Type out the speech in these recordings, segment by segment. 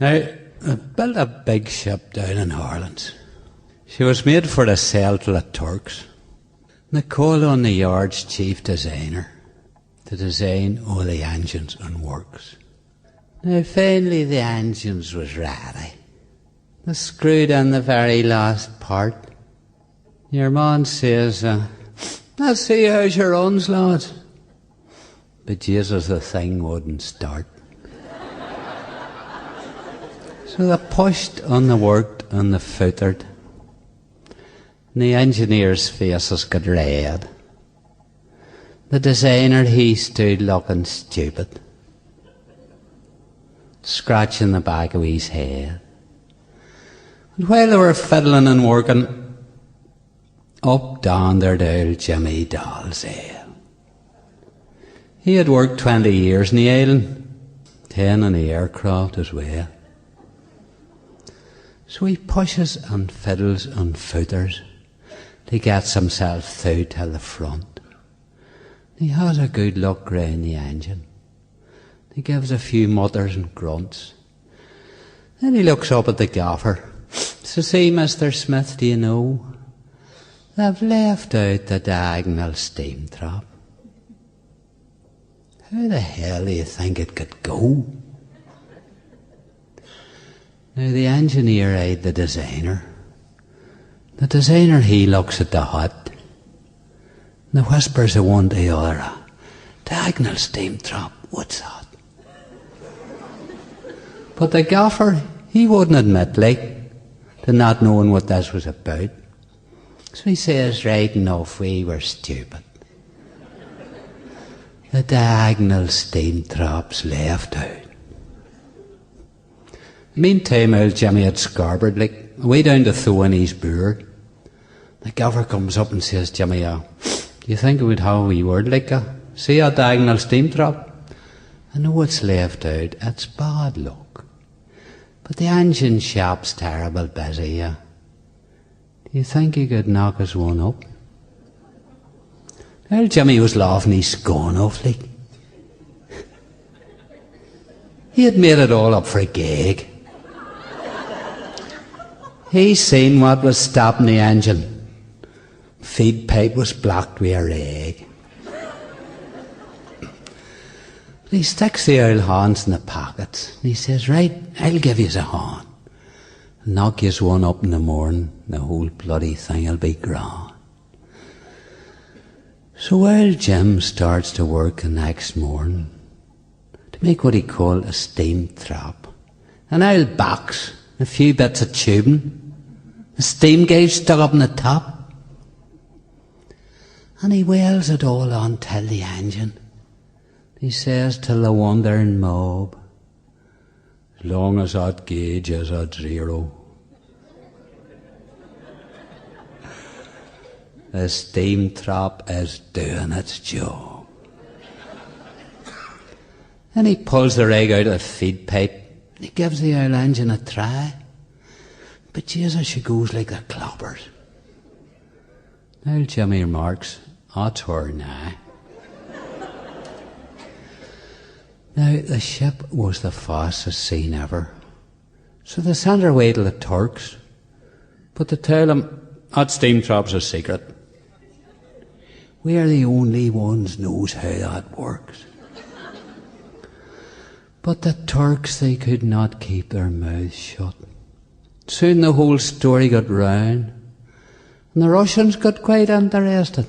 Now, I built a big ship down in Ireland. She was made for the sale to the Turks. And they called on the yard's chief designer to design all the engines and works. Now, finally the engines was ready. They screwed in the very last part. Your man says, let's see how's your runs, lads. But Jesus, the thing wouldn't start. So they pushed and they worked and they footered. And the engineer's faces got red. The designer, he stood looking stupid, scratching the back of his head. And while they were fiddling and working, up down their old Jimmy Doll's ale. He had worked 20 years in the island, 10 in the aircraft as well. So he pushes and fiddles and footers to get himself through to the front. He has a good look round the engine. He gives a few mutters and grunts. Then he looks up at the gaffer. Says, "See, Mr. Smith, do you know, they've left out the Diagonal SteamTrap. How the hell do you think it could go?" Now the engineer eyed the designer. The designer, he looks at the hut. And the whispers of one to the other, "Diagonal SteamTrap, what's that?" But the gaffer, he wouldn't admit, to not knowing what this was about. So he says, "Right enough, we were stupid. The Diagonal SteamTrap's left out." Meantime, old Jimmy had scarbered, way down to throwing his beard. The gaffer comes up and says, "Jimmy, do you think we'd have a wee word see a Diagonal SteamTrap? I know it's left out, it's bad luck. But the engine shop's terrible busy, Do you think you could knock us one up?" Old Jimmy was laughing his scorn off, He had made it all up for a gag. He seen what was stopping the engine. Feed pipe was blocked with a rag. He sticks the old hands in the pockets and he says, "Right, I'll give yous a hand. Knock yous one up in the morning, the whole bloody thing'll be grand." So old Jim starts to work the next morning to make what he called a steam trap. An old box, a few bits of tubing, a steam gauge stuck up in the top. And he welds it all on till the engine. He says to the wondering mob, "As long as that gauge is at 0, the steam trap is doing its job." Then he pulls the rig out of the feed pipe and he gives the old engine a try. But Jesus, she goes like the cloppers. Now Jimmy remarks, "That's her now." Now the ship was the fastest seen ever. So they sent her away to the Turks, but to tell them, "That steam trap's a secret. We're the only ones knows how that works." But the Turks, they could not keep their mouths shut. Soon the whole story got round, and the Russians got quite interested.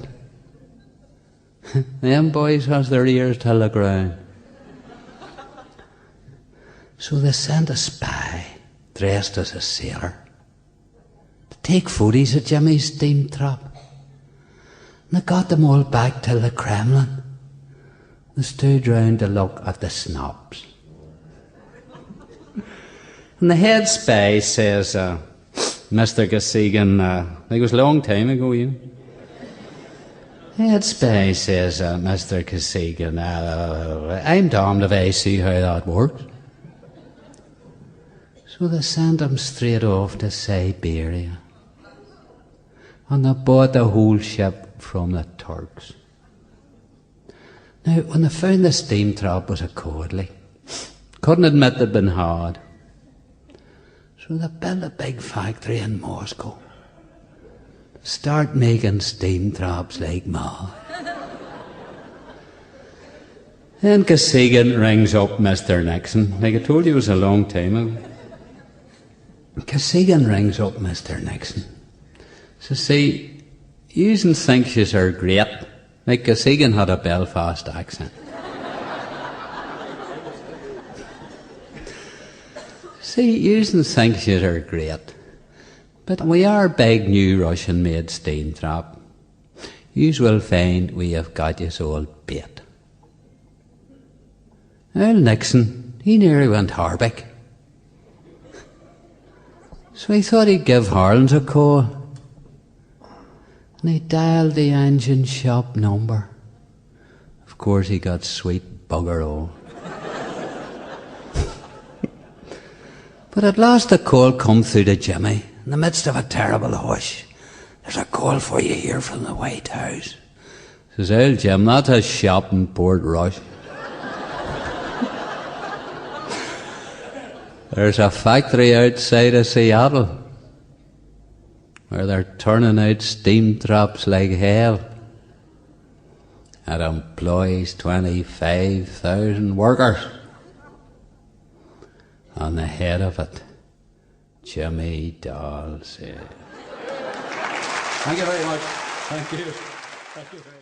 Them boys has their ears to the ground. So they sent a spy, dressed as a sailor, to take photos of Jimmy's steam trap. And they got them all back to the Kremlin. They stood round to look at the snobs. And the head spy says, "Mr. Kosygin, I think it was a long time ago, The head spy says, "Mr. Kosygin, I'm damned if I see how that works." So they sent him straight off to Siberia. And they bought the whole ship from the Turks. Now, when they found the steam trap was a codly, couldn't admit they'd been hard. So they built a big factory in Moscow. Start making steam traps like ma. Then Kosygin rings up Mr. Nixon. Like I told you, it was a long time ago. Kosygin rings up Mr. Nixon. So see, yous think yous are great. Like Kosygin had a Belfast accent. See, yous think yous are great. But we are big new Russian-made steam trap. Yous will find we have got yous all bait. Well, Nixon, he nearly went Harbeck. So he thought he'd give Harlands a call. And he dialed the engine shop number. Of course he got sweet bugger all. But at last the call come through to Jimmy, in the midst of a terrible hush. There's a call for you here from the White House. Says, "Well, Jim, that's a shop in Port Rush. There's a factory outside of Seattle where they're turning out steam traps like hell. It employs 25,000 workers. On the head of it, Jimmy Doll said." Thank you very much. Thank you. Thank you very much.